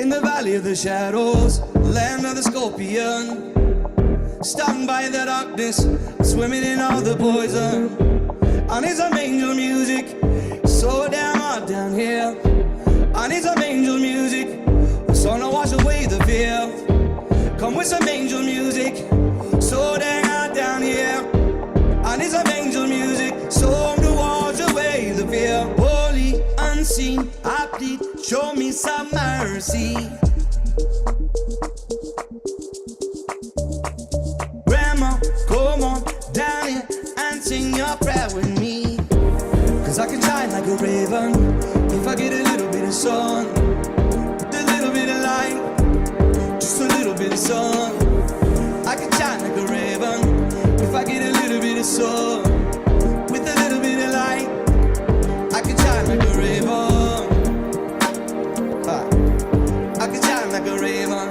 in the valley of the shadows, land of the scorpion. Stung by the darkness, swimming in all the poison. I need some angel music, so damn hot down here. I need some angel music, so to wash away the fear. Come with some angel music, so damn hot down here. I need some angel music, so to wash away the fear. Holy, unseen, I plead, show me some mercy. Grandma, come on down here and sing your prayer with me. Cause I can shine like a raven if I get a little bit of sun, a little bit of light, just a little bit of sun. I can shine like a raven if I get a little bit of sun, with a little bit of light. I can shine like a raven. I can shine like a raven.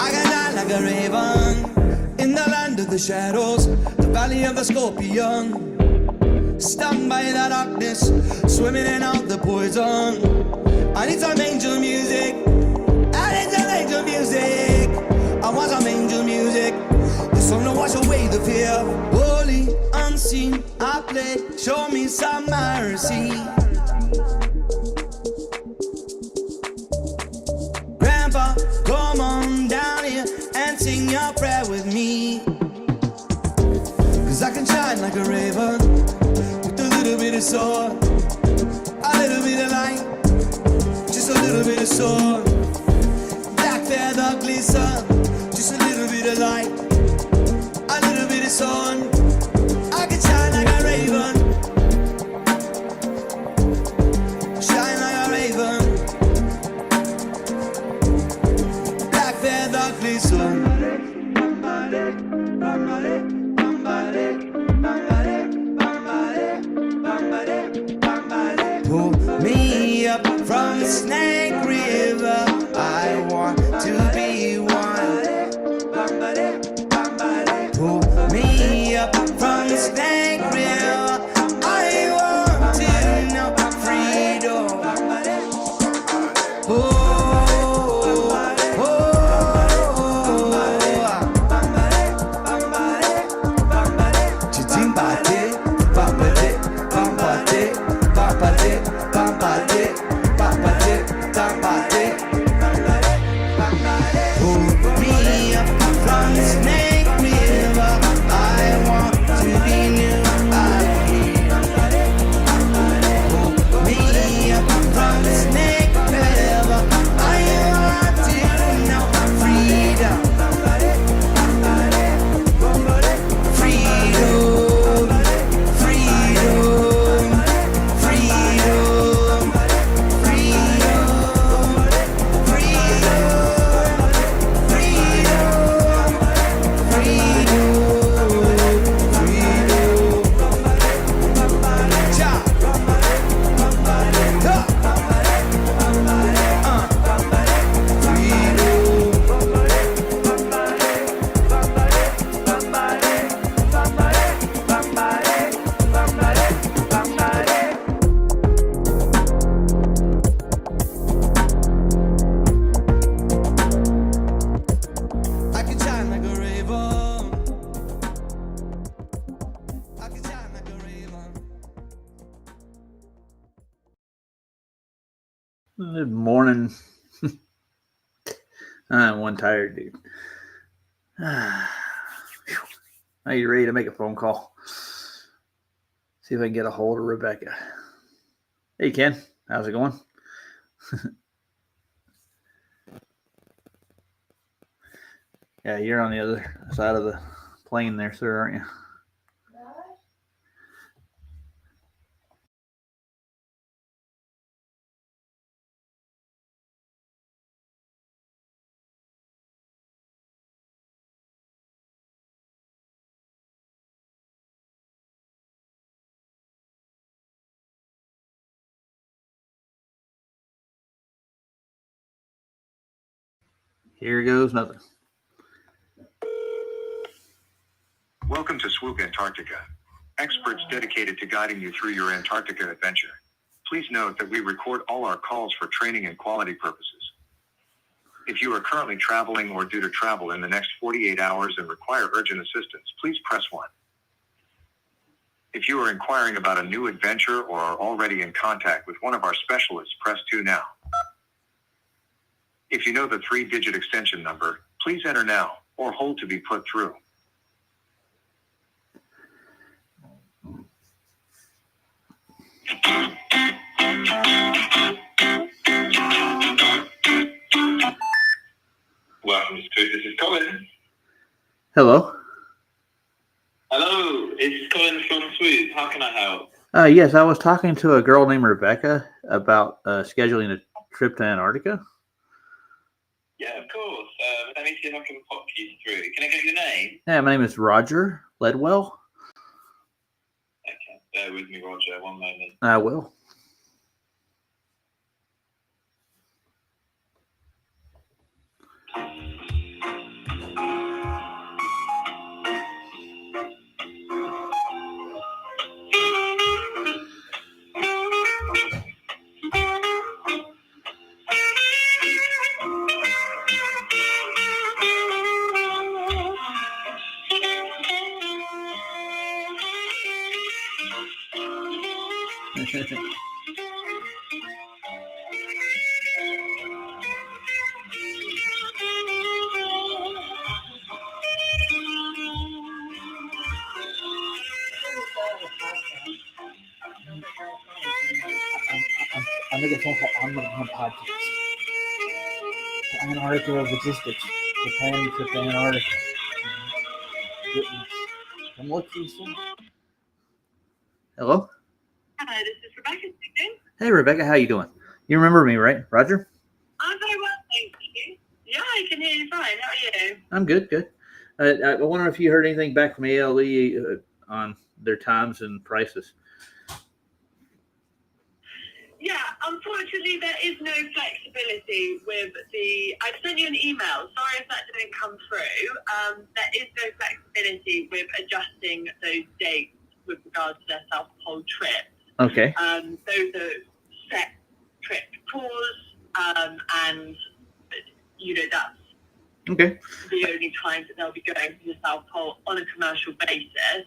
I can shine like a raven in the land of the shadows, the valley of the scorpion. Stung by the darkness, swimming in all the poison. I need some angel music. I need some angel music. I want some angel music. The song to wash away the fear. Holy, unseen, I play. Show me some mercy. Grandpa, come on down here and sing your prayer with me. Cause I can shine like a raven with a little bit of sun, a little bit of light, just a little bit of sun. Black feather glisten, just a little bit of light, a little bit of sun. I can shine like a raven, shine like a raven. Black feather glisten. Pull me up from the Snake River. I want to be one. Pull me up from the Snake River. I want to know freedom. Good morning. I'm one tired dude. Are you ready to make a phone call? See if I can get a hold of Rebecca. Hey Ken, how's it going? Yeah, you're on the other side of the plane there, sir, aren't you? Here goes nothing. Welcome to Swoop Antarctica, experts dedicated to guiding you through your Antarctica adventure. Please note that we record all our calls for training and quality purposes. If you are currently traveling or due to travel in the next 48 hours and require urgent assistance, please press 1. If you are inquiring about a new adventure or are already in contact with one of our specialists, press 2 now. If you know the 3-digit extension number, please enter now or hold to be put through. Welcome to Swoop. This is Colin. Hello. Hello, it's Colin from Swoop. How can I help? Yes, I was talking to a girl named Rebecca about scheduling a trip to Antarctica. Yeah, of course. Let me see if I can pop you through. Can I get your name? Yeah, my name is Roger Ledwell. Okay, bear with me, Roger. One moment. I will. I'm making a phone call on my podcast. Antarctica logistics. The plan trip to Antarctica. I'm looking for. Hello. Hello, this is Rebecca speaking. Hey, Rebecca, how you doing? You remember me, right, Roger? I'm very well, thank you. Yeah, I can hear you fine. How are you? I'm good, good. I wonder if you heard anything back from ALE on their times and prices. Yeah, unfortunately, there is no flexibility with the. I sent you an email. Sorry if that didn't come through. There is no flexibility with adjusting those dates with regards to their South Pole trip. Okay. Those are set trip tours, and that's Okay. the only times that they'll be going to the South Pole on a commercial basis.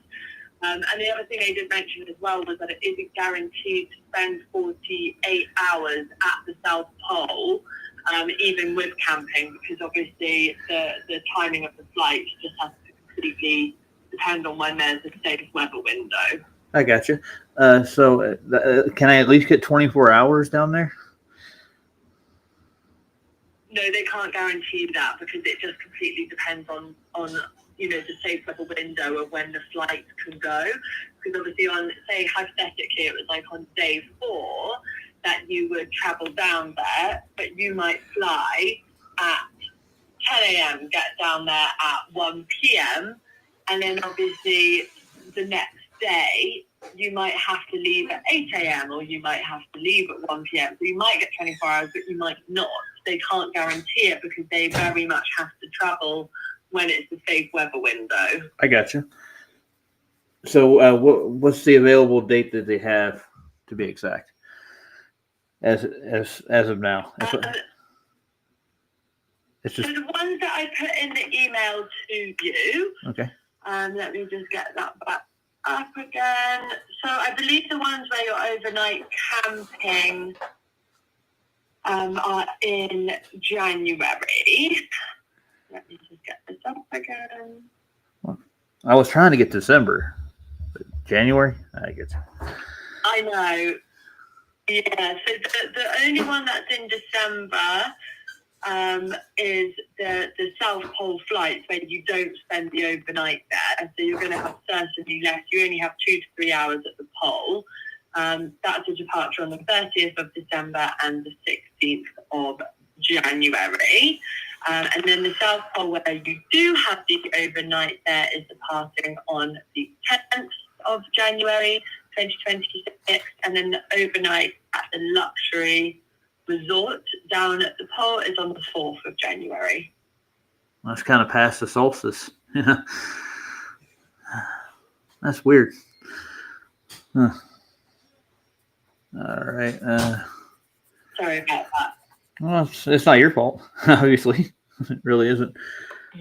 And the other thing I did mention as well was that it isn't guaranteed to spend 48 hours at the South Pole, even with camping, because obviously the timing of the flight just has to completely depend on when there's a safe weather window. I got you. So can I at least get 24 hours down there? No, they can't guarantee that because it just completely depends on the safe weather window of when the flight can go. Because obviously say hypothetically it was like on day 4 that you would travel down there, but you might fly at 10 a.m., get down there at 1 p.m., and then obviously the next day you might have to leave at 8 a.m. or you might have to leave at 1 p.m. So you might get 24 hours, but you might not. They can't guarantee it because they very much have to travel when it's a safe weather window. I got you. So what's the available date that they have, to be exact, as of now? It's just so the ones that I put in the email to you. Okay. Let me just get that back up again. So I believe the ones where you're overnight camping are in January. Let me just get this up again. I was trying to get December, but January, I guess. I know. Yeah, so the only one that's in December is the South Pole flights where you don't spend the overnight there. So you're going to have certainly less. You only have 2 to 3 hours at the pole. That's a departure on the 30th of December and the 16th of January. And then the South Pole where you do have the overnight there is departing on the 10th of January 2026. And then the overnight at the luxury resort down at the pole is on the 4th of January. That's kind of past the solstice. That's weird. Huh. All right. Sorry about that. Well, it's not your fault, obviously. It really isn't.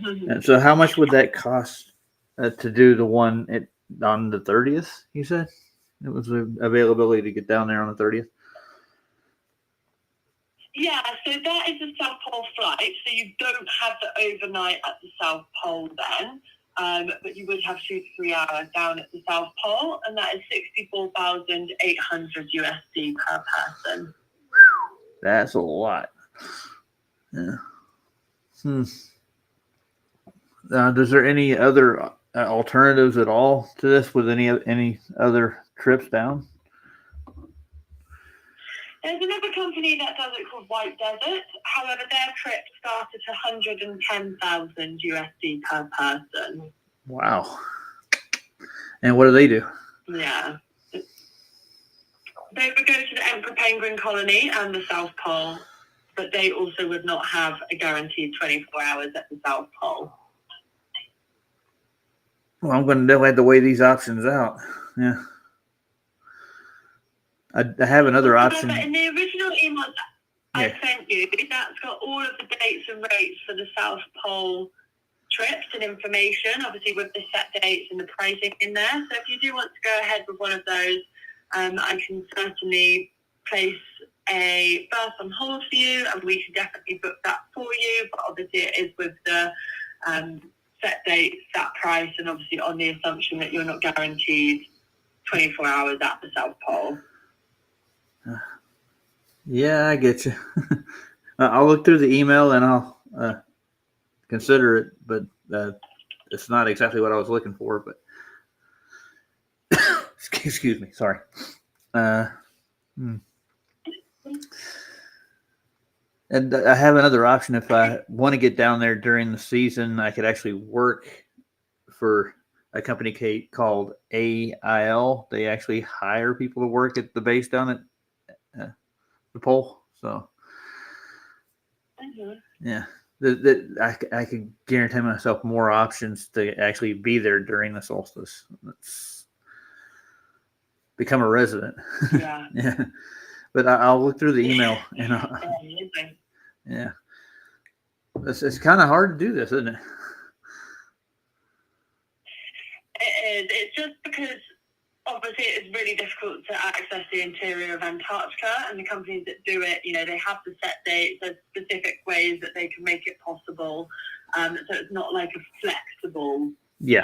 And so, how much would that cost to do the one on the 30th? You said it was availability to get down there on the 30th. Yeah, so that is the South Pole flight. So you don't have the overnight at the South Pole then, but you would have 2 to 3 hours down at the South Pole, and that is 64,800 USD per person. That's a lot. Yeah. Is there any other alternatives at all to this with any other trips down? There's another company that does it called White Desert. However, their trip starts at 110,000 USD per person. Wow. And what do they do? Yeah. They would go to the Emperor Penguin Colony and the South Pole, but they also would not have a guaranteed 24 hours at the South Pole. Well, I'm going to have to weigh these options out. Yeah. I have another option. In the original email I sent you, that's got all of the dates and rates for the South Pole trips and information, obviously with the set dates and the pricing in there. So if you do want to go ahead with one of those, I can certainly place a berth on hold for you, and we can definitely book that for you. But obviously it is with the set date, set price, and obviously on the assumption that you're not guaranteed 24 hours at the South Pole. Yeah, I get you. I'll look through the email and I'll consider it, but it's not exactly what I was looking for. But excuse me, sorry. And I have another option. If I want to get down there during the season, I could actually work for a company called AIL. They actually hire people to work at the base down at the pole. So, yeah, I can guarantee myself more options to actually be there during the solstice. Let's become a resident. Yeah. Yeah. But I'll look through the email and yeah, it's kind of hard to do this, isn't it? It is. It's just because obviously it's really difficult to access the interior of Antarctica, and the companies that do it, they have the set dates, there's specific ways that they can make it possible. So it's not like a flexible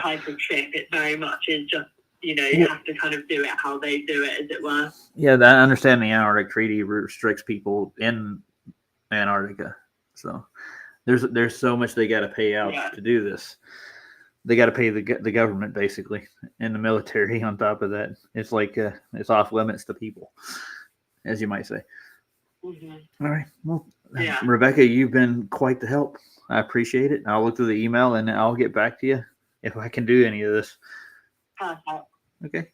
type of trip. It very much is just, you have to kind of do it how they do it, as it were. Yeah, I understand the Antarctic Treaty restricts people in Antarctica. So there's so much they got to pay out to do this. They got to pay the government, basically, and the military on top of that. It's like it's off limits to people, as you might say. Mm-hmm. All right. Well, Rebecca, you've been quite the help. I appreciate it. I'll look through the email and I'll get back to you if I can do any of this. Perfect. Okay.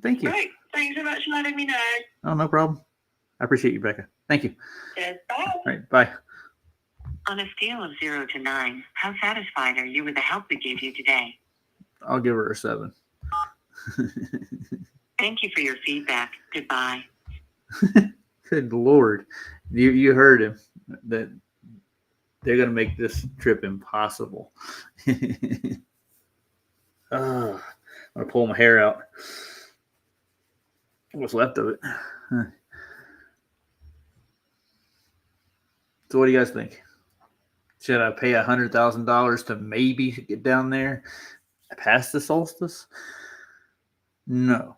Thank you. Great. Thanks so much for letting me know. Oh, no problem. I appreciate you, Rebecca. Thank you. Yes. Bye. All right. Bye. On a scale of 0 to 9, how satisfied are you with the help we gave you today? I'll give her a 7. Thank you for your feedback. Goodbye. Good Lord. You heard him. That they're going to make this trip impossible. I'm going to pull my hair out. What's left of it. So what do you guys think? Should I pay $100,000 to maybe get down there past the solstice? No.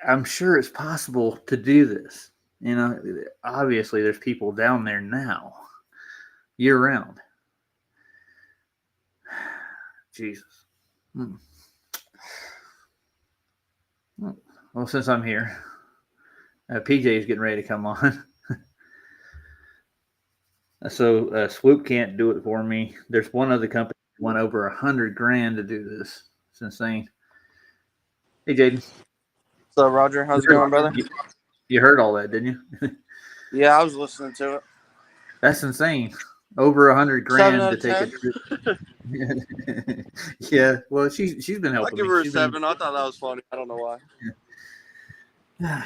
I'm sure it's possible to do this. Obviously there's people down there now, year round. Jesus. Well, since I'm here, PJ is getting ready to come on. So Swoop can't do it for me. There's one other company that went over $100,000 to do this. It's insane. Hey, Jaden. What's up, Roger? How's it going, brother? You heard all that, didn't you? Yeah, I was listening to it. That's insane. over $100,000 out to of take a 10. trip. Yeah, well, she's been I'll helping give me. her a She's been 7. I thought that was funny. I don't know why.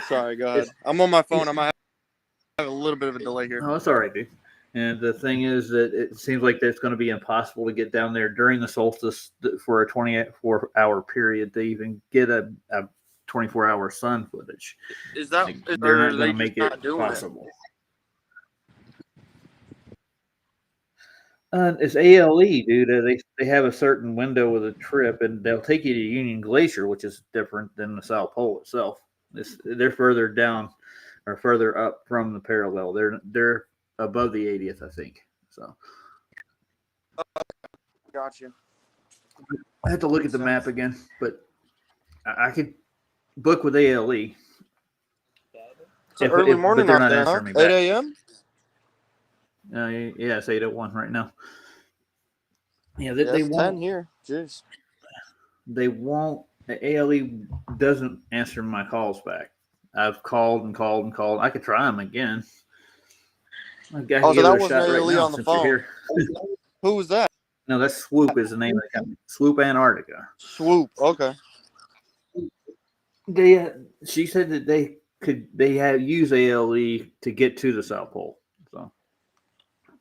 Sorry, go ahead. I'm on my phone. I might have a little bit of a delay here. Oh, it's all right, dude. And the thing is that it seems like it's going to be impossible to get down there during the solstice for a 24-hour period to even get a 24-hour sun footage. Is that, Like, or they're are not they going to just make it not doing possible. It's ALE, dude. They have a certain window with a trip, and they'll take you to Union Glacier, which is different than the South Pole itself. They're further down or further up from the parallel. They're above the 80th, I think. So Gotcha. I have to look at the map again, but I could book with ALE. It's an early morning but they're out not there, huh? answering me 8 back. a.m.? Yeah, it's 8:01 right now. Yeah, Yeah, they it's 10 won't. here. Jeez. They won't. The ALE doesn't answer my calls back. I've called and called and called. I could try them again. I can Oh, so give it that a wasn't shot right ALE now on the since you're phone. here. Who was that? No, that's Swoop is the name of the company. Swoop Antarctica. Swoop. Okay. She said that they have use ALE to get to the South Pole. So,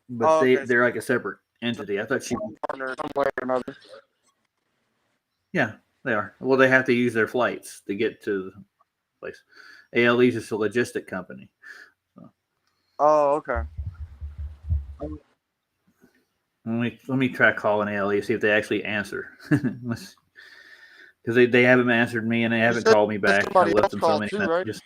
but they're like a separate entity. I thought she. Partner some way or another. Yeah, they are. Well, they have to use their flights to get to the place. ALE is just a logistic company. So. Oh, okay. Let me try calling ALE, see if they actually answer. Because they haven't answered me and they haven't called me back. I Somebody left else them so called many too, right? messages.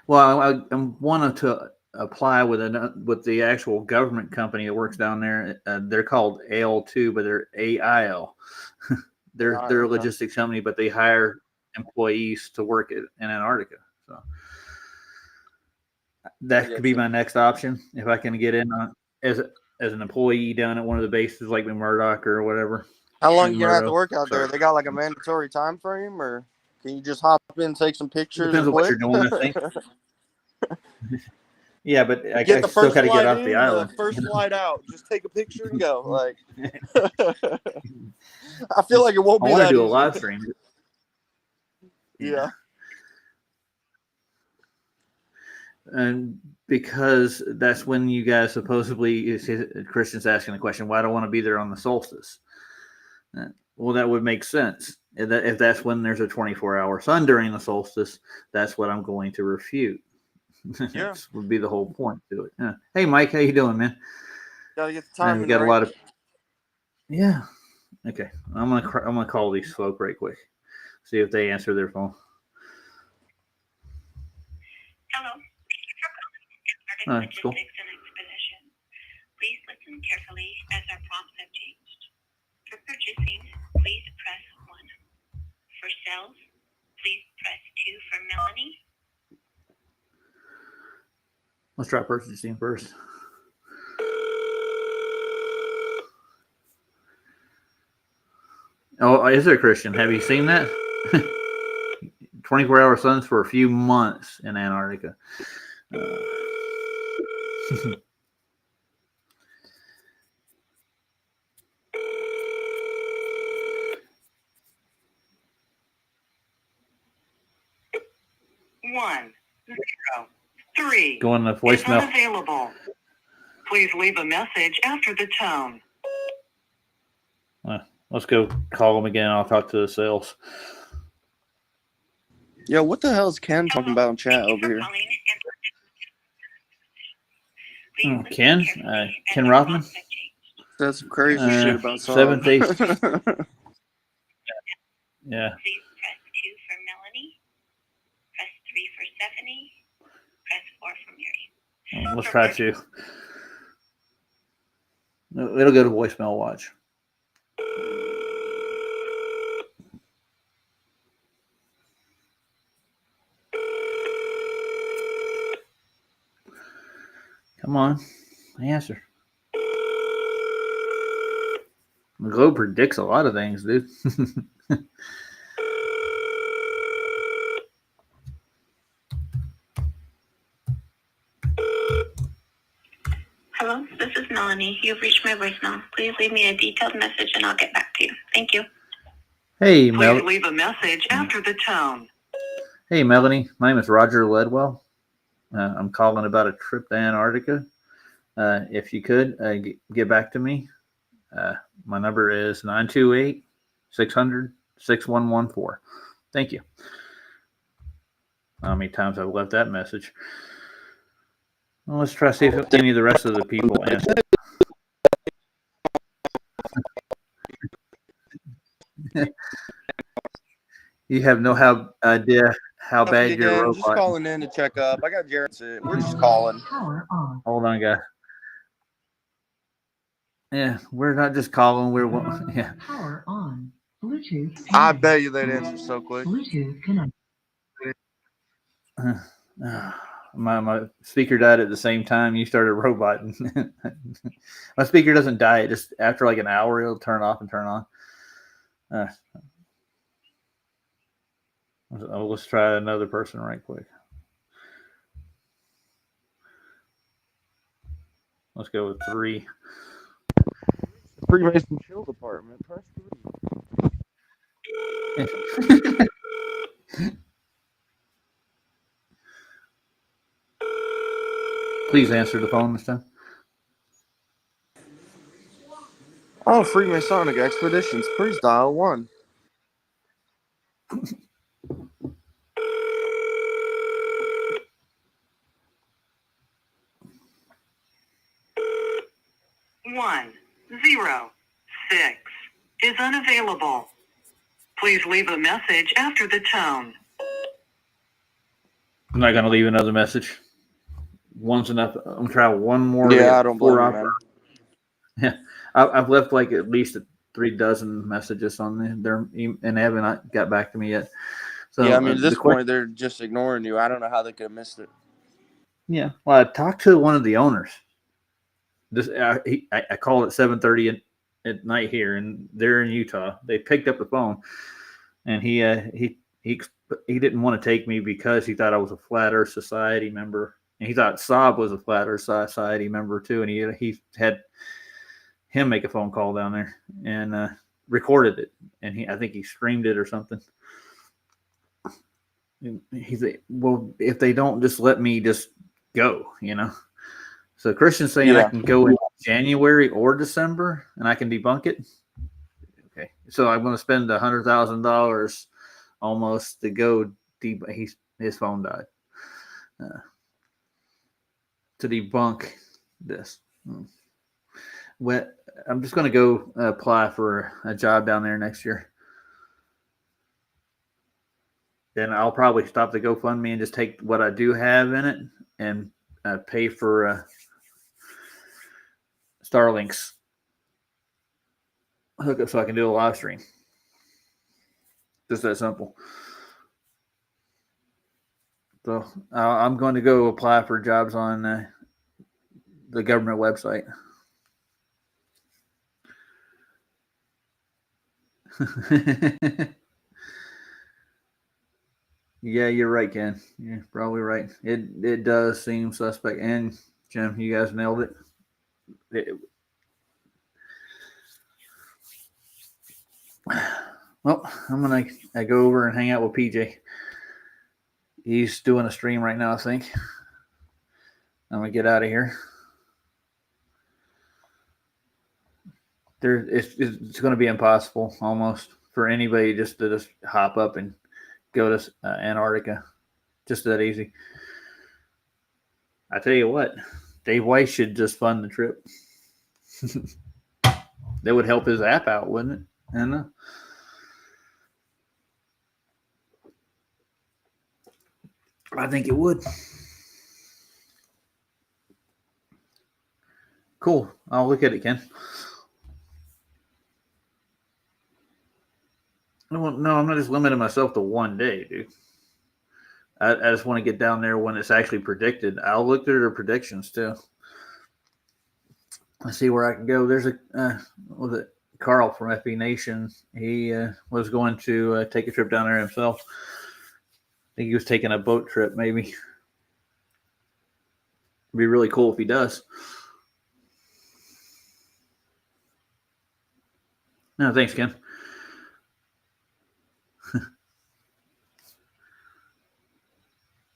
Well, I wanted to apply with the actual government company that works down there. They're called AL2, but they're AIL. they're a logistics company, but they hire employees to work in Antarctica. So that could be my next option if I can get in as an employee down at one of the bases like Murdoch or whatever. How long you gonna have to work out there? They got like a mandatory time frame, or can you just hop in, take some pictures? Depends on what you're doing, I think. Yeah, but I still got to get off the island. The first flight out, just take a picture and go. Like, I feel like it won't be that. I want to do a live stream. Yeah. And because that's when you guys supposedly, Christian's asking the question, why do I want to be there on the solstice? Well, that would make sense. If that's when there's a 24-hour sun during the solstice, that's what I'm going to refute. Yeah. That would be the whole point to it. Yeah. Hey, Mike, how you doing, man? Gotta get the time. We got a lot of. Yeah. Okay. I'm gonna call these folk right quick. See if they answer their phone. Hello. That's cool. Please listen carefully as our prompts have changed. For purchasing, please press 1. For sales, please press 2 for Melanie. Let's try purchasing first. Oh, is there, Christian? Have you seen that? 24-hour suns for a few months in Antarctica. One, 0, 3. Go on the voicemail. Unavailable. Please leave a message after the tone. Let's go call them again. I'll talk to the sales. Yo, what the hell is Ken talking about in chat over here? Oh, Ken? Ken Rothman? That's some crazy shit about Seventh Day. Please Yeah. press 2 for Melanie. Press 3 for Stephanie. Press 4 for Mary. Let's try 2. It'll go to voicemail. Watch. Come on, answer. The globe predicts a lot of things, dude. Hello, this is Melanie. You've reached my voicemail. Please leave me a detailed message and I'll get back to you. Thank you. Hey, Please leave a message after the tone. Hey, Melanie. My name is Roger Ledwell. I'm calling about a trip to Antarctica. If you could get back to me, my number is 928-600-6114. Thank you. How many times I've left that message? Well, let's try to see if any of the rest of the people answer. You have no idea how bad your robot. Just calling in to check up. I got Jared. We're just calling. Hold on, guys. Yeah, we're not just calling. We're yeah. Power on. Bluetooth. I bet you they'd answer so quick. Bluetooth connected. My speaker died at the same time you started roboting. My speaker doesn't die. It just after like an hour it'll turn off and turn on. Let's try another person right quick. Let's go with 3. Freemason Chill Department. Press 3. Please answer the phone this time. Oh, Freemasonic Expeditions. Please dial 1. One, 0, 6 is unavailable. Please leave a message after the tone. I'm not going to leave another message. One's enough. I'm going to try one more. Yeah, I don't blame you, man. Yeah, I've left like at least 3 dozen messages on there, and they haven't got back to me yet. So yeah, I mean, at this point, they're just ignoring you. I don't know how they could have missed it. Yeah, well, I talked to one of the owners. I called at 7:30 at night here, and they're in Utah. They picked up the phone, and he didn't want to take me because he thought I was a Flat Earth Society member, and he thought Saab was a Flat Earth Society member too, and he had him make a phone call down there and recorded it, and I think he streamed it or something. And he's like, well, if they don't just let me just go, So Christian's saying I can go in January or December, and I can debunk it. Okay, so I'm going to spend $100,000 almost to go. His phone died to debunk this. Well, I'm just going to go apply for a job down there next year. Then I'll probably stop the GoFundMe and just take what I do have in it and pay for Starlink's hookup so I can do a live stream. Just that simple. So I'm going to go apply for jobs on the government website. Yeah, you're right, Ken. You're probably right. It does seem suspect. And Jim, you guys nailed it. Well, I'm gonna go over and hang out with PJ. He's doing a stream right now, I think. I'm gonna get out of here. It's going to be impossible almost for anybody just to just hop up and go to Antarctica. Just that easy. I tell you what, Dave Weiss should just fund the trip. That would help his app out, wouldn't it? And I think it would. Cool. I'll look at it, Ken. No, I'm not just limiting myself to one day, dude. I just want to get down there when it's actually predicted. I'll look through their predictions too. Let's see where I can go. There's was it Carl from FB Nation? He was going to take a trip down there himself. I think he was taking a boat trip, maybe. It'd be really cool if he does. No, thanks, Ken.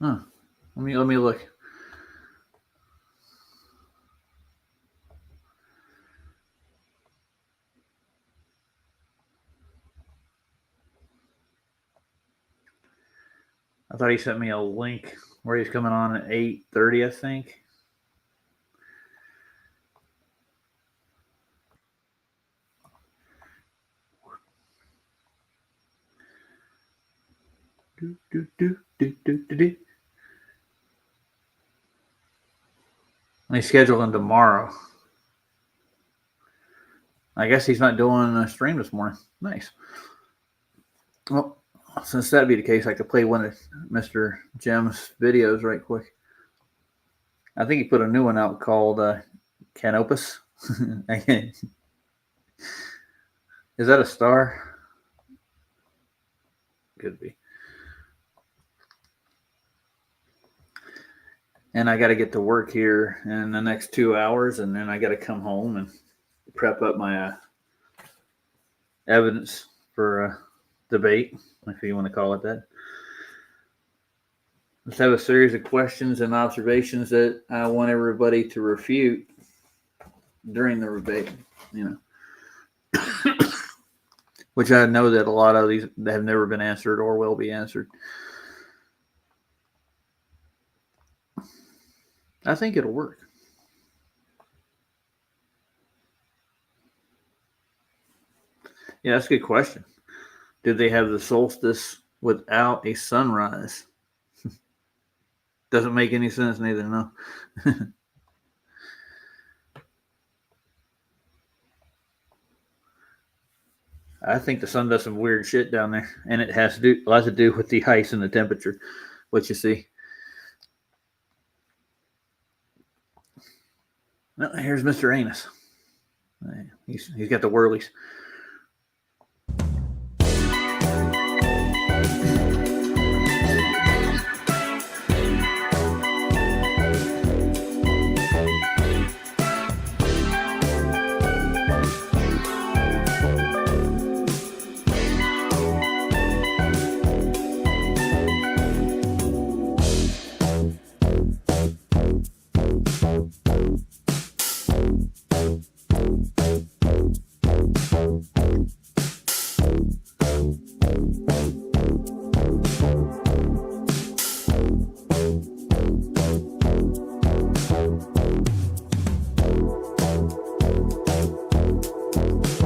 Huh. Let me look. I thought he sent me a link where he's coming on at 8:30, I think. They scheduled him tomorrow. I guess he's not doing a stream this morning. Nice. Well, since that'd be the case, I could play one of Mr. Jim's videos right quick. I think he put a new one out called Canopus. Is that a star? Could be. And I got to get to work here in the next 2 hours, and then I got to come home and prep up my evidence for debate, if you want to call it that. Let's have a series of questions and observations that I want everybody to refute during the debate, which I know that a lot of these have never been answered or will be answered. I think it'll work. Yeah, that's a good question. Did they have the solstice without a sunrise? Doesn't make any sense neither, no. I think the sun does some weird shit down there, and it has a lot to do with the ice and the temperature, what you see. No, here's Mr. Anus. He's got the whirlies.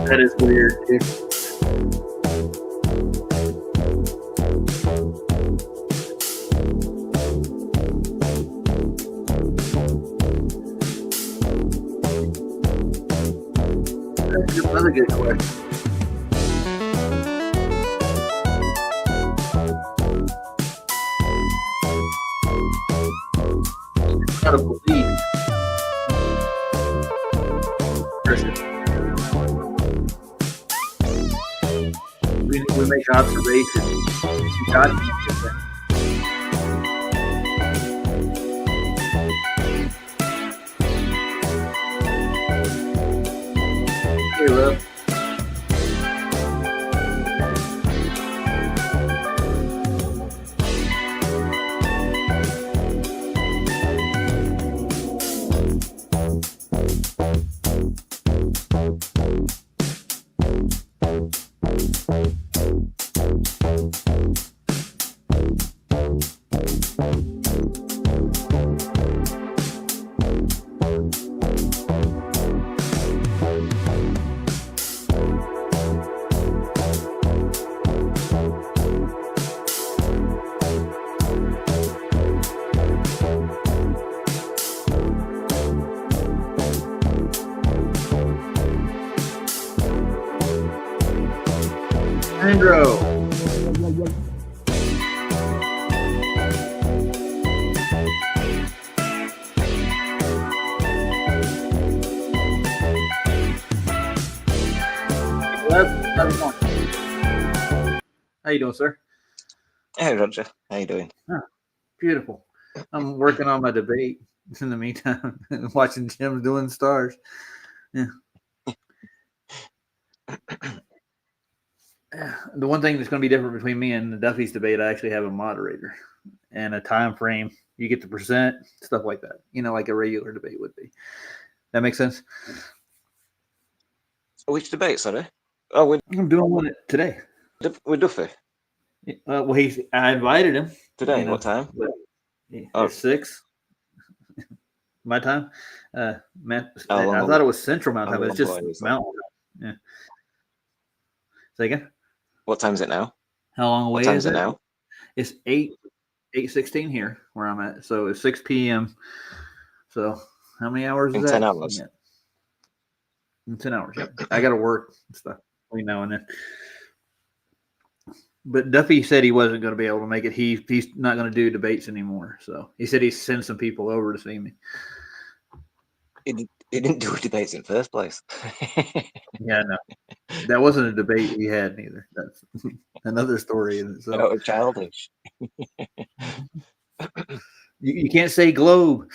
That is weird, dude. That's another good question. Gotta believe. We make observations. You gotta be different. Hey, love. Andrew. How you doing, sir? Hey, Roger. How you doing? Oh, beautiful. I'm working on my debate in the meantime, watching Jim doing stars. Yeah. The one thing that's going to be different between me and the Duffy's debate, I actually have a moderator and a time frame. You get to present stuff like that, like a regular debate would be. That makes sense. Which debate, sorry? Oh, I'm doing one today. With Duffy? Well, I invited him. Today? What time? It's 6. My time. I long thought it was Central Mountain how Time, but it's long just Mountain Time. Yeah. Say again? What time is it now? How long away What time is is it now? It's 8:16 here where I'm at. So it's 6 p.m. So how many hours is In that? 10 hours. Yeah. In 10 hours. Yeah. I got to work and stuff between now and then. But Duffy said he wasn't going to be able to make it. He's not going to do debates anymore. So he said he sent some people over to see me. He didn't do debates in the first place. Yeah, no. That wasn't a debate we had neither. That's another story in itself. Oh, childish. You can't say globe.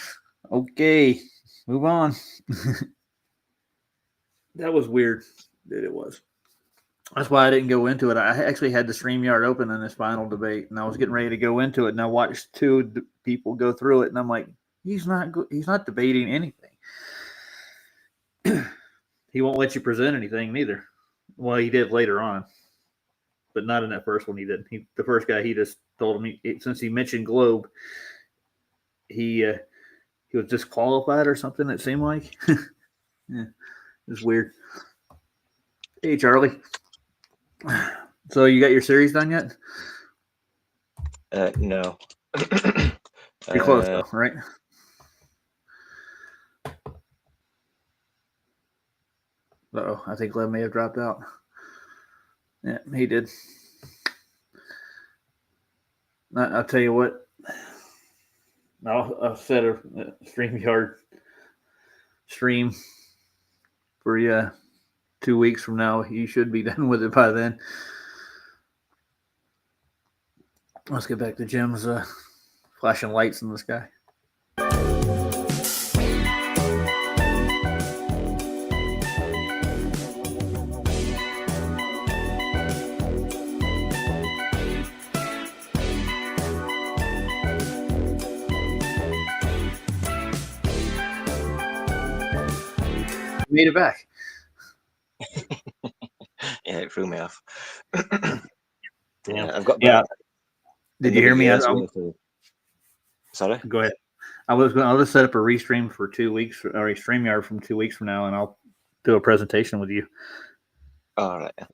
Okay, move on. That was weird. That it was. That's why I didn't go into it. I actually had the StreamYard open in this final debate, and I was getting ready to go into it, and I watched two people go through it, and I'm like, he's not debating anything. He won't let you present anything neither. Well, he did later on, but not in that first one. He didn't. The first guy, he just told him since he mentioned globe, he was disqualified or something. It seemed like. Yeah, it was weird. Hey, Charlie. So you got your series done yet? No. You're close though, right? Uh-oh, I think Lev may have dropped out. Yeah, he did. I'll tell you what. I'll set a StreamYard stream for you 2 weeks from now. You should be done with it by then. Let's get back to Jim's flashing lights in the sky. Made it back. Yeah, it threw me off. Damn. I've got. Yeah. Did you hear me? Sorry. Go ahead. I'll just set up a restream for 2 weeks, or a StreamYard from 2 weeks from now, and I'll do a presentation with you. All right. Yeah.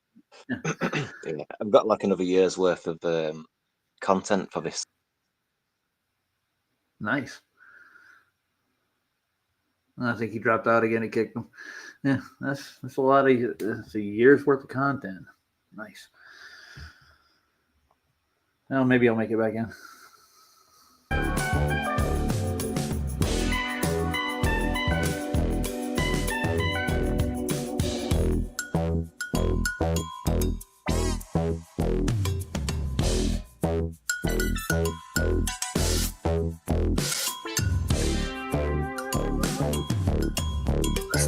Yeah, I've got like another year's worth of content for this. Nice. I think he dropped out again. It kicked him. Yeah, that's a lot of. It's a year's worth of content. Nice. Well, maybe I'll make it back in.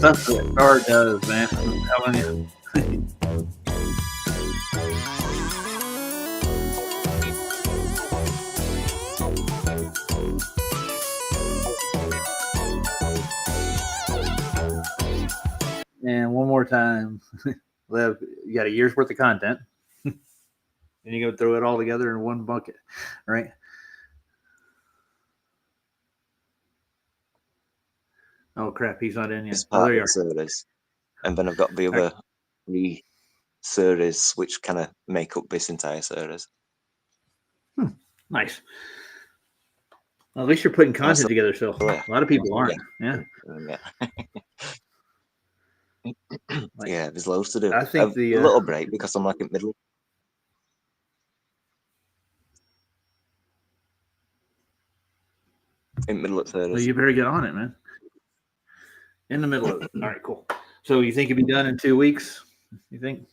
Stuff that Star does, man. I'm telling you. And one more time, Lev, you got a year's worth of content. And you go throw it all together in one bucket, right? Oh crap, he's not in yet. It's part of the series, and then I've got the other 3 series which kind of make up this entire series. Nice. Well, at least you're putting content together, so a lot of people aren't. Yeah. Yeah, there's loads to do. I think a little break because I'm like in the middle. Of series. Well, you better get on it, man. In the middle of it. All right, cool. So you think it'll be done in 2 weeks? You think?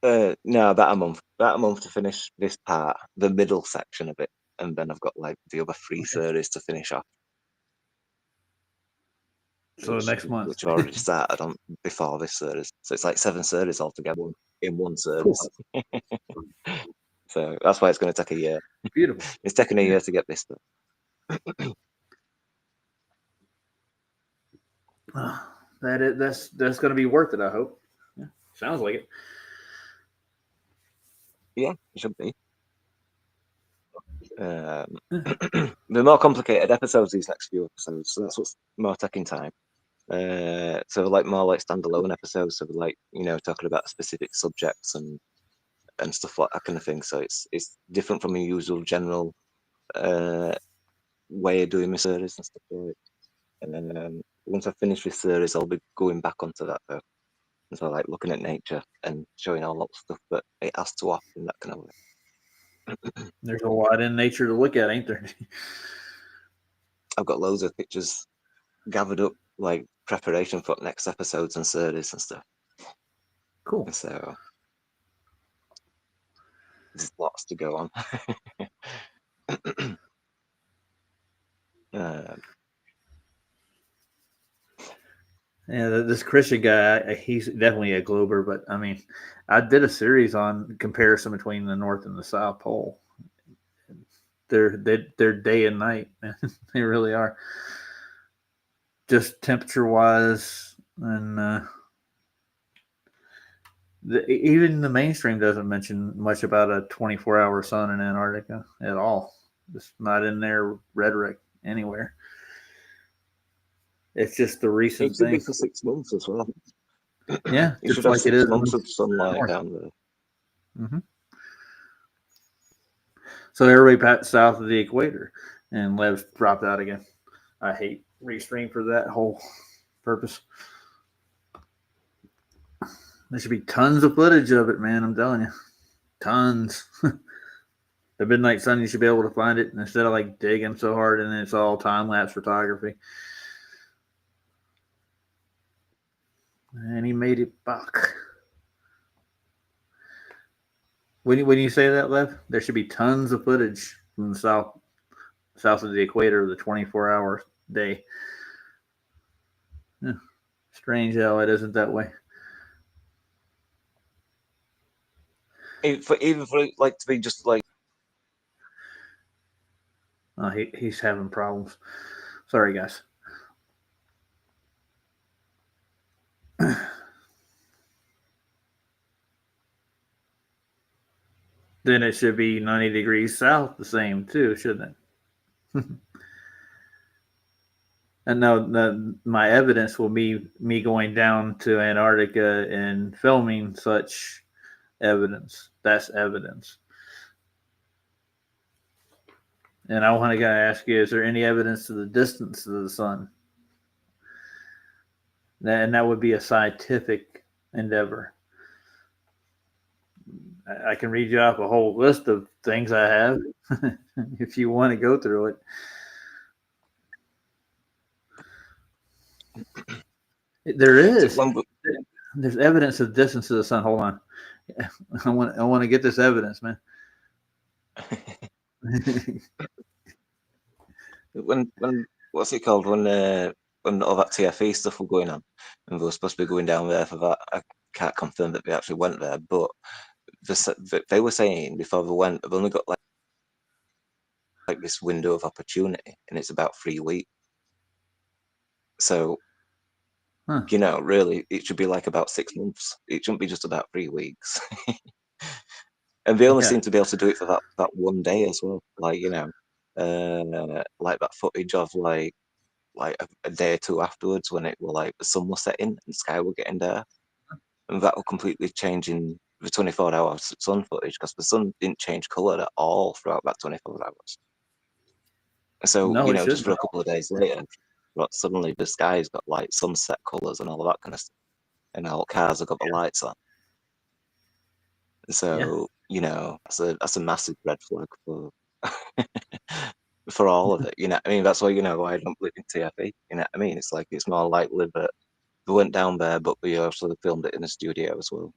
No, about a month. About a month to finish this part, the middle section of it, and then I've got like the other 3 series to finish off. So next month, which I've already started on before this series. So it's like 7 series altogether. in one service. So that's why it's going to take a year. Beautiful. It's taking a year to get this done. That's going to be worth it, I hope. Yeah, sounds like it. Yeah, it should be. They're more complicated episodes, these next few episodes, so that's what's more taking time. So like more like standalone episodes, so like, you know, talking about specific subjects and stuff like that kind of thing. So it's different from a usual general way of doing my series and stuff like that. And then once I finish this series, I'll be going back onto that though. And so like looking at nature and showing all that stuff that it has to offer in that kind of way. There's a lot in nature to look at, ain't there? I've got loads of pictures gathered up, like preparation for next episodes and series and stuff. Cool. So there's lots to go on. Yeah, this Christian guy, he's definitely a glober, but I mean, I did a series on comparison between the North and the South Pole. They're day and night, man. They really are. Just temperature wise, and even the mainstream doesn't mention much about a 24-hour sun in Antarctica at all. It's not in their rhetoric anywhere. It's just the recent it should thing. be for 6 months as well. Yeah, you should have like 6 months of sunlight down there. Mm-hmm. So everybody south of the equator, and Lev's dropped out again. I hate Restream for that whole purpose. There should be tons of footage of it, man. I'm telling you, tons. The Midnight Sun, you should be able to find it instead of like digging so hard, and it's all time lapse photography. And he made it back. When you say that, Lev, there should be tons of footage from the south of the equator of the 24-hour day. Yeah. Strange how it isn't that way. Even for like to be just like. He's having problems. Sorry, guys. Then it should be 90 degrees south the same too, shouldn't it? And now my evidence will be me going down to Antarctica and filming such evidence. That's evidence. And I want to ask you, is there any evidence to the distance of the sun? And that would be a scientific endeavor. I can read you off a whole list of things I have if you want to go through it. There is. There's evidence of distance to the sun. Hold on. I want to get this evidence, man. when what's it called? When all that TFE stuff were going on, and we were supposed to be going down there for that. I can't confirm that we actually went there, but they were saying before we went, we've only got like this window of opportunity, and it's about 3 weeks. So, you know, really, it should be like about 6 months. It shouldn't be just about 3 weeks. And they only seem to be able to do it for that one day as well. Like, you know, like that footage of like a day or two afterwards when it were like the sun was setting and the sky were getting dark, and that will completely change in the 24-hour sun footage because the sun didn't change color at all throughout that 24 hours. So you know, just for a couple of days later, suddenly the sky's got like sunset colors and all of that kind of stuff, and all cars have got the lights on. So you know, that's a massive red flag for for all of it. You know, I mean, that's why, you know, I don't believe in TFE. You know what I mean? It's like it's more likely that we went down there, but we also filmed it in the studio as well.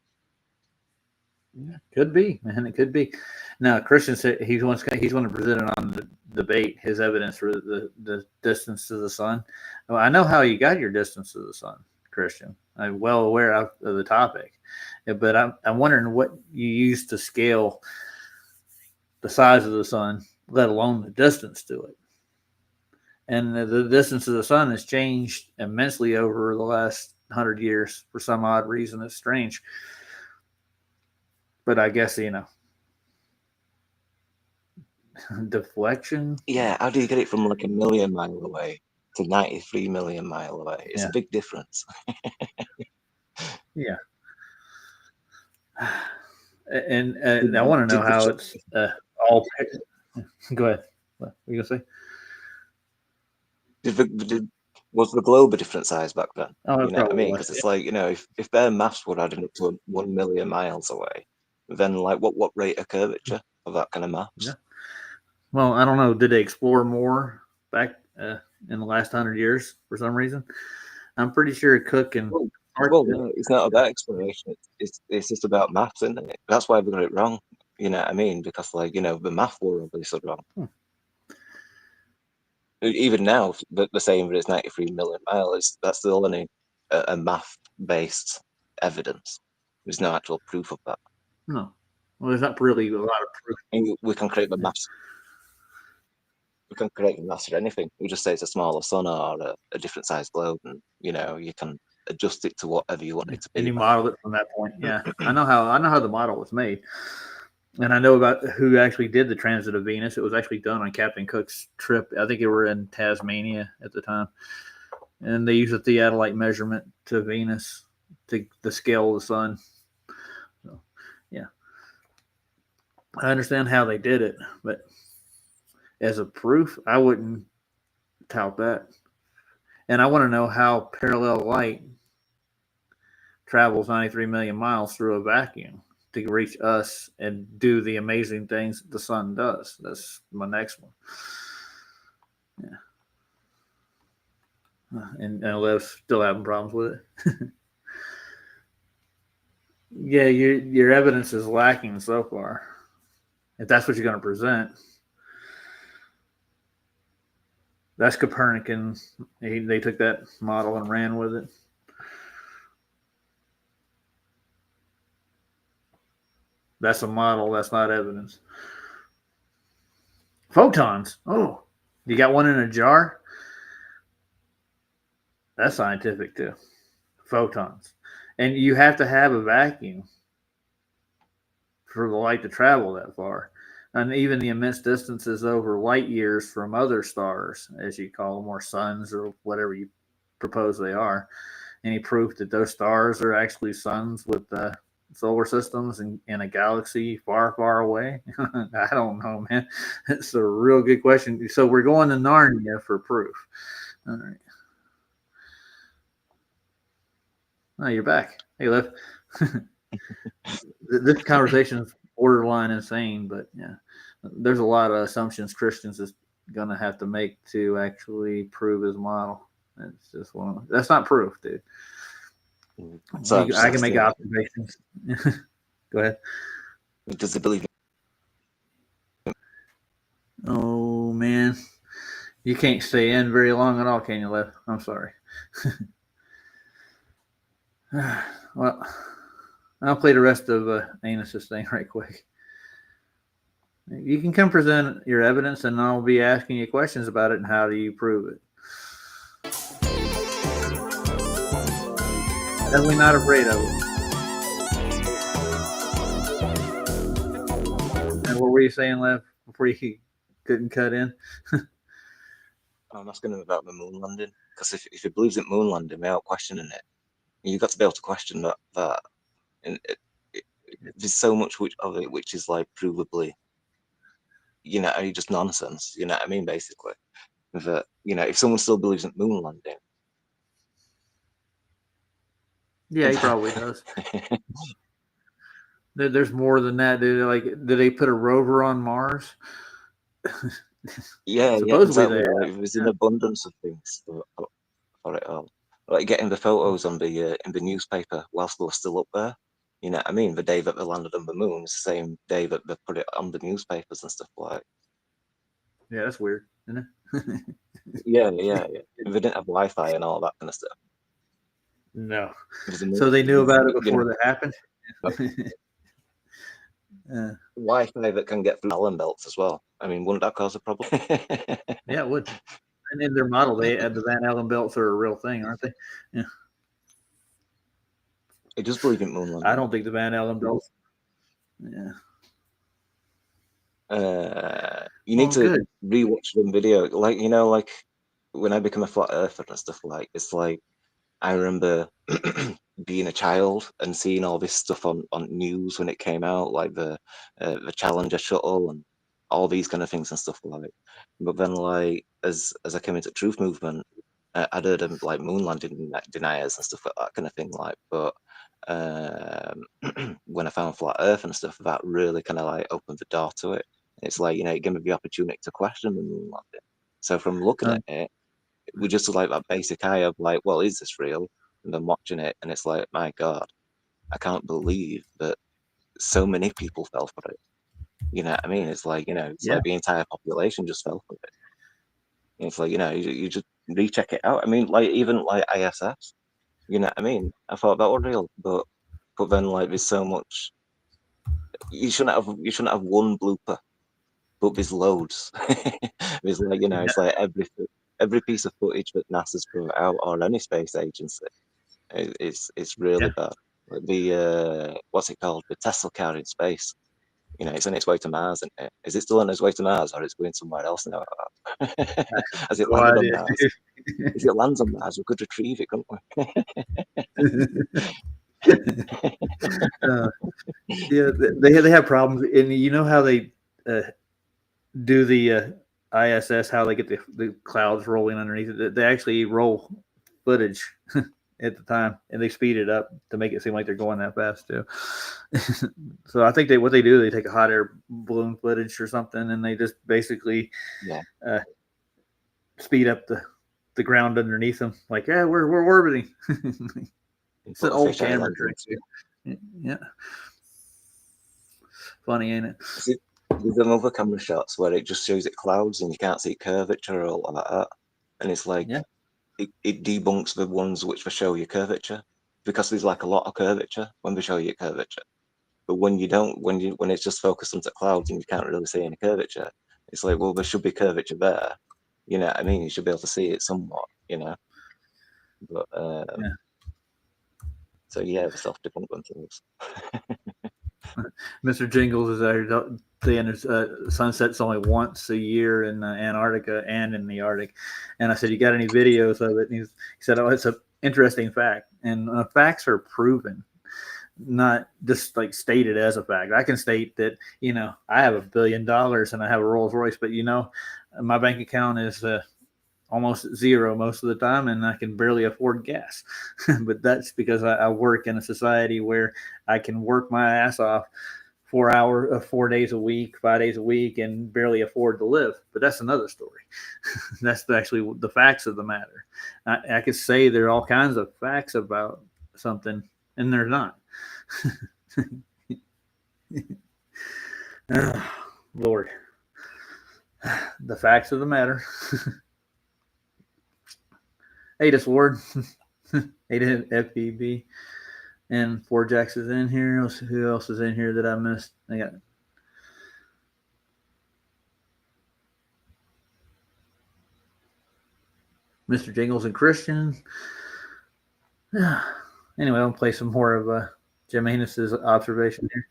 Yeah, could be, man. It could be. Now, Christian said he's going to present it on the debate, his evidence for the distance to the sun. Well, I know how you got your distance to the sun, Christian. I'm well aware of the topic, but I'm wondering what you use to scale the size of the sun, let alone the distance to it. And the distance of the sun has changed immensely over the last 100 years for some odd reason. It's strange, but I guess deflection. Yeah, how do you get it from like 1,000,000 miles away to 93 million miles away? It's a big difference. Yeah. And I want to know how it's all. Go ahead. What were you gonna say? Was the globe a different size back then? Oh, You know what I mean? Because it's like, if their mass were adding up to 1,000,000 miles away, then like what rate of curvature of that kind of mass? Yeah. Well, I don't know. Did they explore more back in the last 100 years for some reason? I'm pretty sure Cook and Well, no, it's not about exploration. It's just about maths, isn't it? That's why we got it wrong. You know what I mean? Because like, the math were obviously wrong. Even now, they're saying that it's 93 million miles. That's still only a math-based evidence. There's no actual proof of that. No. Well, there's not really a lot of proof. And we can create the maths. We can create the maths for anything. We just say it's a smaller sun or a different size globe, and you can adjust it to whatever you want it to be. And you modeled it from that point. Yeah, I know how the model was made, and I know about who actually did the transit of Venus. It was actually done on Captain Cook's trip. I think they were in Tasmania at the time, and they used a theodolite measurement to Venus to the scale of the sun. So, yeah, I understand how they did it, but as a proof, I wouldn't tout that. And I want to know how parallel light travels 93 million miles through a vacuum to reach us and do the amazing things the sun does. That's my next one. Yeah. And Liv's still having problems with it. Yeah, your evidence is lacking so far. If that's what you're going to present. That's Copernican. They took that model and ran with it. That's a model. That's not evidence. Photons. Oh, you got one in a jar? That's scientific too. Photons. And you have to have a vacuum for the light to travel that far. And even the immense distances over light years from other stars, as you call them, or suns, or whatever you propose they are. Any proof that those stars are actually suns with solar systems in a galaxy far, far away? I don't know, man. It's a real good question. So we're going to Narnia for proof. All right. Oh, you're back. Hey, Liv. This conversation is borderline insane, but yeah, there's a lot of assumptions Christians is going to have to make to actually prove his model. It's just that's not proof, dude. So I can make observations. Go ahead. Does it believe? Oh man, you can't stay in very long at all, can you, Liv? I'm sorry. Well, I'll play the rest of Anus's thing right quick. You can come present your evidence, and I'll be asking you questions about it and how do you prove it. Definitely not afraid of it. And what were you saying, Lev, before you couldn't cut in? I'm asking him about the moon landing, because if he believes in moon landing without questioning it, you've got to be able to question that. And there's so much of it which is like provably, just nonsense. You know what I mean? Basically, that if someone still believes in moon landing, yeah, he probably does. There's more than that, dude. Like, did they put a rover on Mars? yeah, supposedly exactly. Like, there's an abundance of things for it all. Like getting the photos on in the newspaper whilst they were still up there. You know what I mean? The day that they landed on the moon is the same day that they put it on the newspapers and stuff like. Yeah, that's weird, isn't it? Yeah. They didn't have Wi-Fi and all that kind of stuff. No. There's a So they knew about it you before know, that happened. Wi-Fi that can get through Allen belts as well. I mean, wouldn't that cause a problem? Yeah, it would. And in their model, they had the Van Allen belts are a real thing, aren't they? Yeah. I just believe in moon I landing. don't think the Van Allen belts. Yeah. You need to good. rewatch the video, like like when I become a flat earther and stuff. Like it's like I remember being a child and seeing all this stuff on news when it came out, like the Challenger shuttle and all these kind of things and stuff like it. But then, like as I came into truth movement, I'd heard of like moon landing deniers and stuff like that kind of thing. Like, but when I found flat Earth and stuff, that really kind of like opened the door to it. It's like it gave me the opportunity to question the moon landing. So from looking at it, we just like that basic eye of like, well, is this real? And then watching it, and it's like, my God, I can't believe that so many people fell for it. You know what I mean? It's like it's like the entire population just fell for it. And it's like you just recheck it out. I mean, like even like ISS. You know what I mean? I thought that was real, but then like there's so much. You shouldn't have one blooper, but there's loads. There's like it's like every piece of footage that NASA's put out or any space agency. It's really bad. Like the what's it called? The Tesla car in space. It's on its way to Mars, isn't it? Is it still on its way to Mars, or it's going somewhere else now? Has it landed on Mars? If it lands on Mars, we could retrieve it, couldn't we? Yeah, they have problems, and you know how they do the ISS, how they get the clouds rolling underneath it. They actually roll footage at the time, and they speed it up to make it seem like they're going that fast too. So I think what they do, they take a hot air balloon footage or something, and they just basically speed up the ground underneath them. Like, yeah, we're orbiting. It's an old camera trick too. Yeah, funny, ain't it? There's another camera shots where it just shows it clouds and you can't see curvature or all like that, and it's like it debunks the ones which will show you curvature, because there's like a lot of curvature when they show you curvature. But when you don't, when it's just focused onto clouds and you can't really see any curvature, it's like, well, there should be curvature there. You know what I mean? You should be able to see it somewhat, But so yeah, the self-debunk themselves. Mr. Jingles is there saying sunsets only once a year in Antarctica and in the Arctic. And I said, you got any videos of it? And he said, oh, it's an interesting fact. And facts are proven, not just like stated as a fact. I can state that, I have $1 billion and I have a Rolls Royce, but my bank account is almost zero most of the time, and I can barely afford gas. But that's because I work in a society where I can work my ass off 4 days a week, 5 days a week, and barely afford to live. But that's another story. That's actually the facts of the matter. I could say there are all kinds of facts about something, and they're not. Oh, Lord. The facts of the matter. Hey, this Ward. Hey, FBB. And 4Jacks is in here. Who else is in here that I missed? I got Mr. Jingles and Christian. Anyway, I'll play some more of Jim Enos's observation here.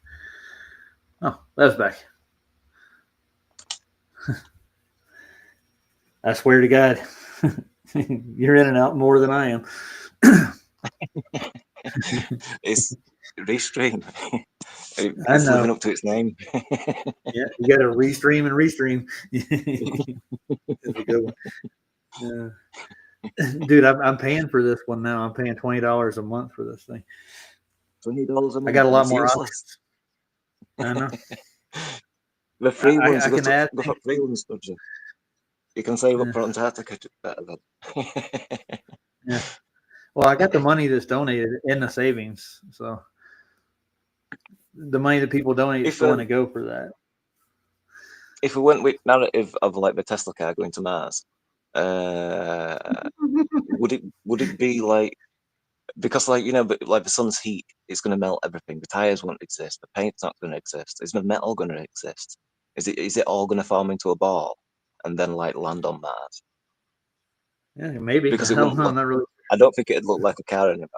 Oh, that's back. I swear to God, you're in and out more than I am. It's restream. It's living up to its name. Yeah, you got to restream and restream. It's a good one. Dude, I'm paying for this one now. I'm paying $20 a month for this thing. $20 a month. I got a lot more options. I know. The free ones, I can add. Go for free ones, don't you? You can save up for Antarctica better than. Yeah. Well, I got the money that's donated in the savings, so the money that people donate is going to go for that. If we went with narrative of like the Tesla car going to Mars, would it be like because like, you know, but like the sun's heat, it's going to melt everything. The tires won't exist. The paint's not going to exist. Is the metal going to exist? Is it all going to form into a ball and then like land on Mars? Yeah, maybe. Because I it don't wouldn't know. look. Not really. I don't think it'd look like a car anymore.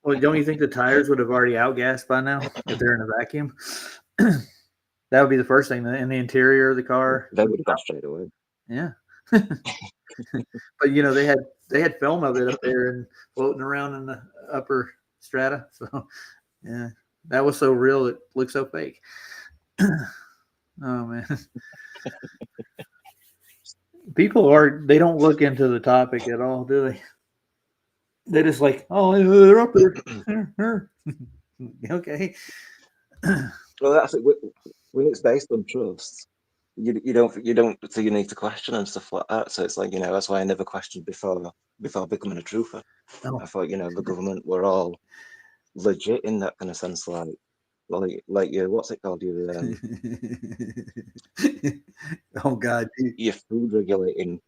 Well, don't you think the tires would have already outgassed by now if they're in a vacuum? That would be the first thing in the interior of the car. They would have gone straight away. Yeah. But you know, they had film of it up there and floating around in the upper strata. So yeah, that was so real it looked so fake. Oh man. People they don't look into the topic at all, do they? They're just like, oh, they're up there. Okay. Well, that's it. When it's based on trust, you don't so you need to question and stuff like that. So it's like, you know, that's why I never questioned before becoming a truther. Oh. I thought, you know, the government were all legit in that kind of sense, like your what's it called, your Oh God, your food regulating.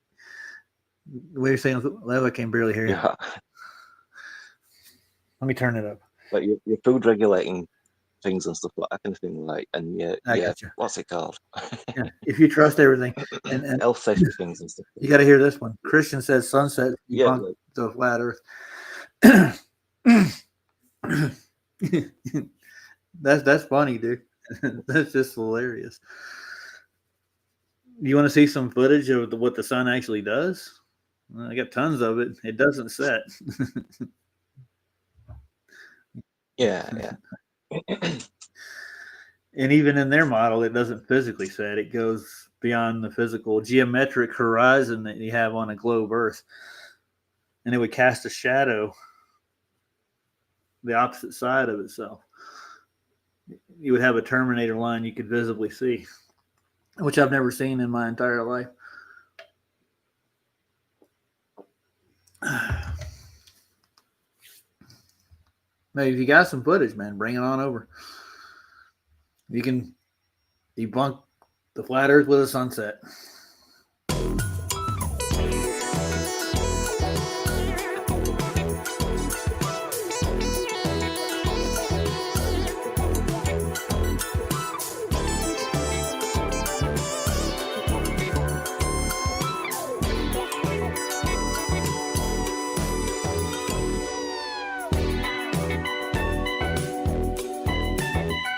The way you're saying that, I can barely hear you. Yeah. Let me turn it up. Like your food regulating things and stuff like that kind of thing, like, and I gotcha. what's it called? Yeah, if you trust everything and health safety things and stuff. You got to hear this one. Christian says sunset. Yeah, Like, the flat Earth. That's funny, dude. That's just hilarious. You want to see some footage of what the sun actually does? Well, I got tons of it. It doesn't set. Yeah. And even in their model, it doesn't physically set. It goes beyond the physical geometric horizon that you have on a globe Earth. And it would cast a shadow the opposite side of itself. You would have a Terminator line you could visibly see, which I've never seen in my entire life. Maybe if you got some footage, man, bring it on over. You can debunk the flat Earth with a sunset.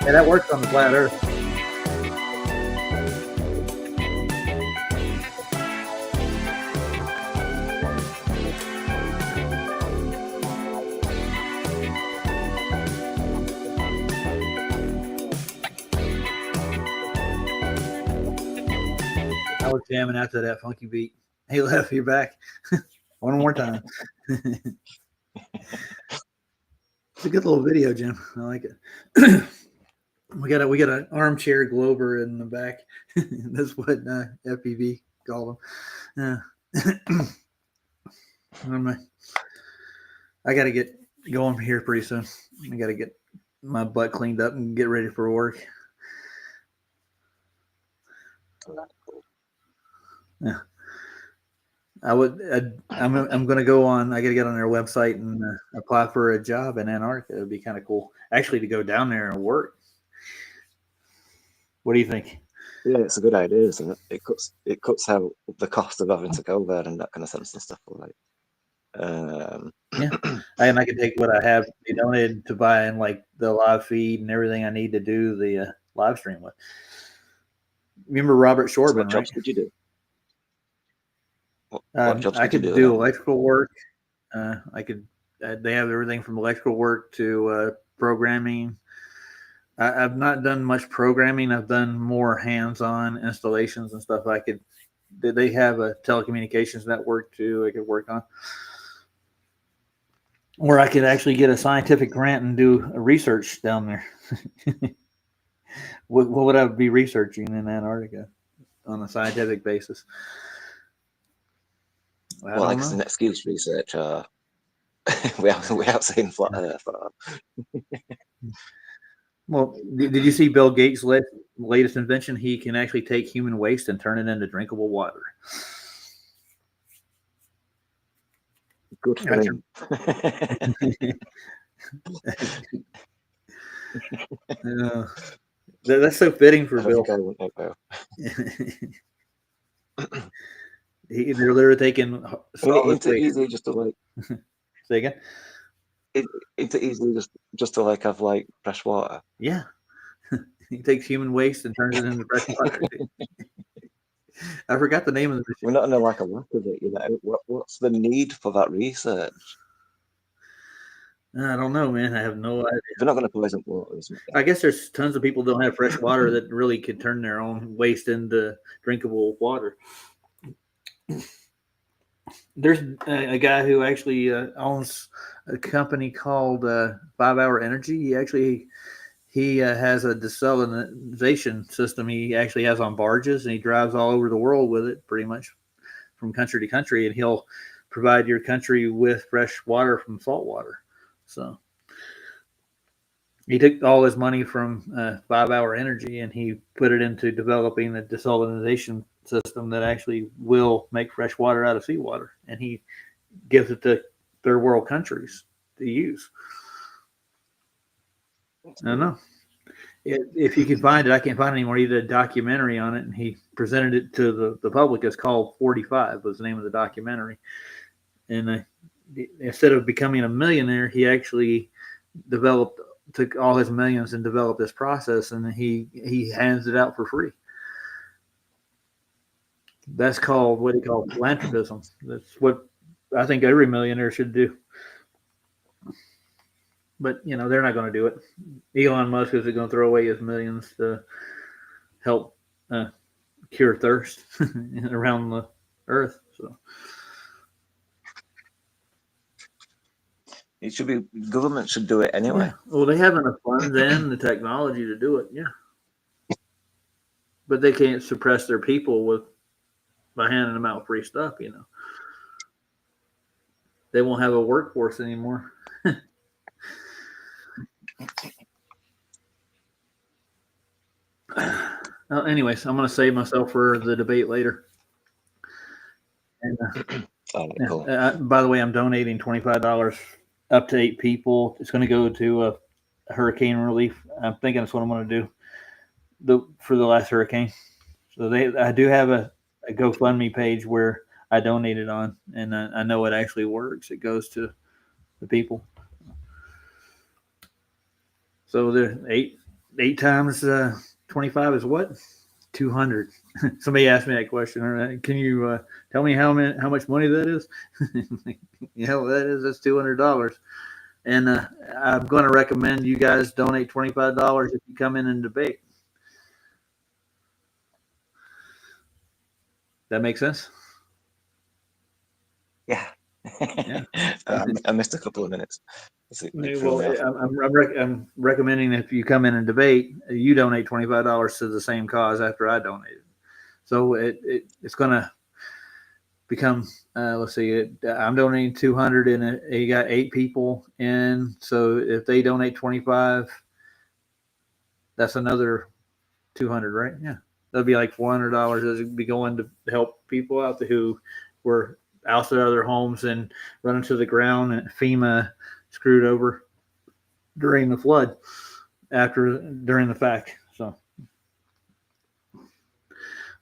Yeah, that works on the flat Earth. I was jamming after that funky beat. Hey, Left, you're back. One more time. It's a good little video, Jim. I like it. We got an armchair Glober in the back. That's what FPV called them. I got to get going here pretty soon. I got to get my butt cleaned up and get ready for work. Yeah. I'm going to go on. I got to get on their website and apply for a job in Antarctica. It would be kind of cool, actually, to go down there and work. What do you think? Yeah, it's a good idea, isn't it? It cuts out the cost of having to go there and that kind of sense and stuff like. Yeah, and I can take what I have donated to buy in like the live feed and everything I need to do the live stream with. Remember Robert Shortman, so what jobs could you do? What jobs I could could you do electrical work. I could. They have everything from electrical work to programming. I've not done much programming. I've done more hands-on installations and stuff. They have a telecommunications network too I could work on. Or I could actually get a scientific grant and do a research down there. What would I be researching in Antarctica on a scientific basis? Well, I guess the next skills research we have seen flat Earth. Well, did you see Bill Gates' latest invention? He can actually take human waste and turn it into drinkable water. Good for him. That's so fitting for I Bill. think I wouldn't know Bill. They're literally taking solid It's waste. easy just to like. Say again? It's easy just to like have like fresh water. Yeah. He takes human waste and turns it into fresh water. I forgot the name of the machine. We're not in a lack of of it, you know. What's the need for that research? I don't know, man. I have no idea. They're not going to poison water, isn't it? I guess there's tons of people who don't have fresh water that really could turn their own waste into drinkable water. There's a guy who actually owns a company called 5 Hour Energy. He has a desalination system he actually has on barges, and he drives all over the world with it, pretty much from country to country, and he'll provide your country with fresh water from salt water. So he took all his money from 5 Hour Energy and he put it into developing a desalination system that actually will make fresh water out of seawater, and he gives it to third world countries to use. I don't know. If you can find it, I can't find it anymore. He did a documentary on it, and he presented it to the public. It's called 45 was the name of the documentary. And instead of becoming a millionaire, he actually took all his millions and developed this process, and he hands it out for free. That's called what he called philanthropism. That's what I think every millionaire should do. But, they're not going to do it. Elon Musk isn't going to throw away his millions to help cure thirst around the earth. So It should be, government should do it anyway. Yeah. Well, they have enough funds and the technology to do it, yeah. But they can't suppress their people by handing them out free stuff, They won't have a workforce anymore. Anyways, I'm going to save myself for the debate later. And, cool. by the way, I'm donating $25 up to 8 people. It's going to go to hurricane relief. I'm thinking that's what I'm going to do for the last hurricane. So I do have a GoFundMe page where I donated on, and I know it actually works. It goes to the people. So the eight times 25 is what? 200. Somebody asked me that question. Can you tell me how much money that is? That's $200. And I'm going to recommend you guys donate $25 if you come in and debate. That make sense? Yeah. Yeah. I missed a couple of minutes. Well, I'm recommending if you come in and debate, you donate $25 to the same cause after I donated. So it's going to become, let's see, I'm donating 200 and you got 8 people in. So if they donate 25, that's another 200, right? Yeah. That'll be like $400 that'll be going to help people out who were ousted out of their homes and run into the ground, and FEMA screwed over during the flood during the fact. So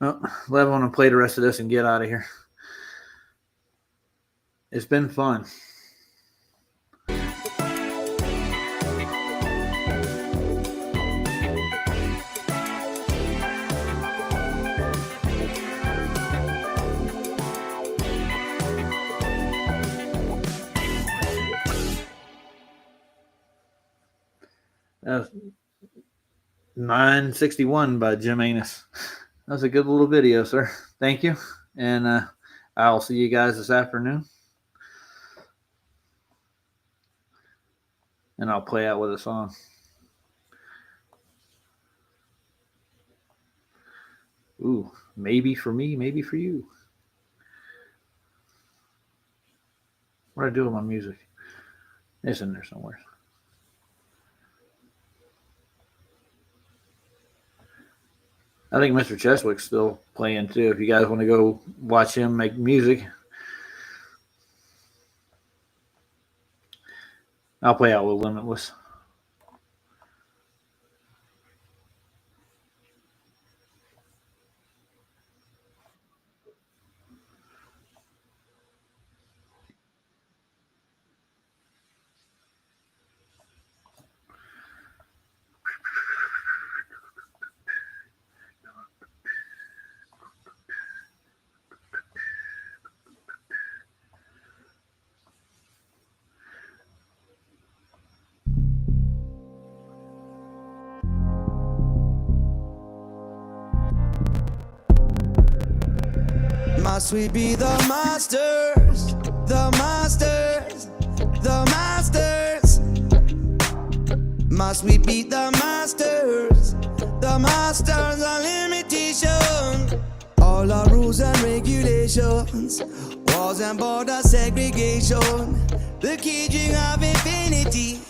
I want to play the rest of this and get out of here. It's been fun. That was 961 by Jim Anus. That was a good little video, sir. Thank you. And I'll see you guys this afternoon. And I'll play out with a song. Ooh, maybe for me, maybe for you. What do I do with my music? It's in there somewhere. I think Mr. Cheswick's still playing too. If you guys want to go watch him make music. I'll play out with Limitless. Must we be the masters, the masters, the masters? Must we be the masters, the masters of limitation? All our rules and regulations, walls and border segregation, the caging of infinity,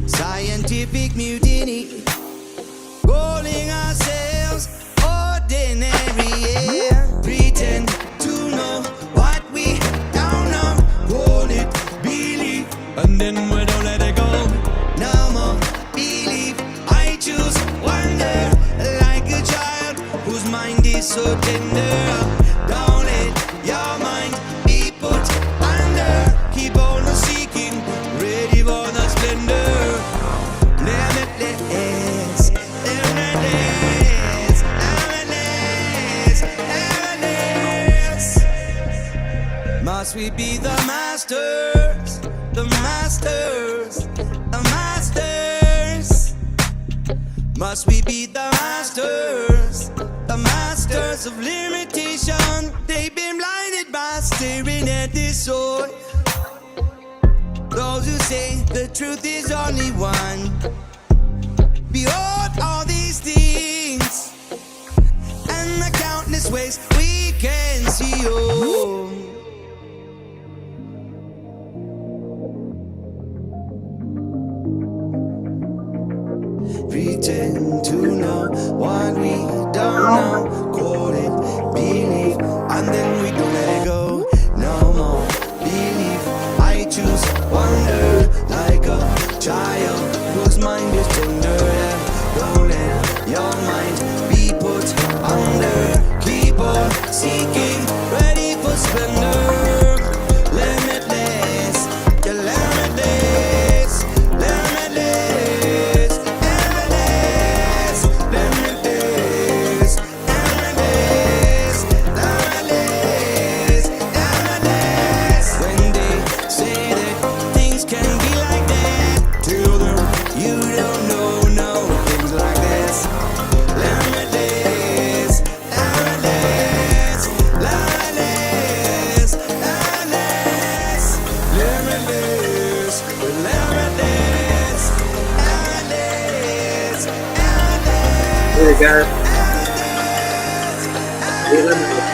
scientific mutiny, calling ourselves ordinary, yeah. Pretend to know what we don't know, call it belief, and then we don't let it go. No more belief, I choose wonder, like a child whose mind is so tender. Don't let your mind be put under, keep on seeking, ready for the splendor. Limitless, limitless, limitless, limitless. Must we be the masters, the masters, the masters? Must we be the masters, the masters of limitation? They've been blinded by staring at this soul. Those who say the truth is only one. Behold all these things and the countless ways we can see. Oh. Pretend to know what we don't know, call it belief, and then we don't let it go. No more belief, I choose wonder, like a child whose mind is tender. Don't let your mind be put under, keep on seeking, ready for splendor. Limitless, you're limitless, limitless, limitless, limitless, limitless, limitless, limitless. When they say that things can be like that, tell them you don't know things like this. Limitless, limitless, limitless, limitless, limitless, limitless, limitless, There you go. limitless.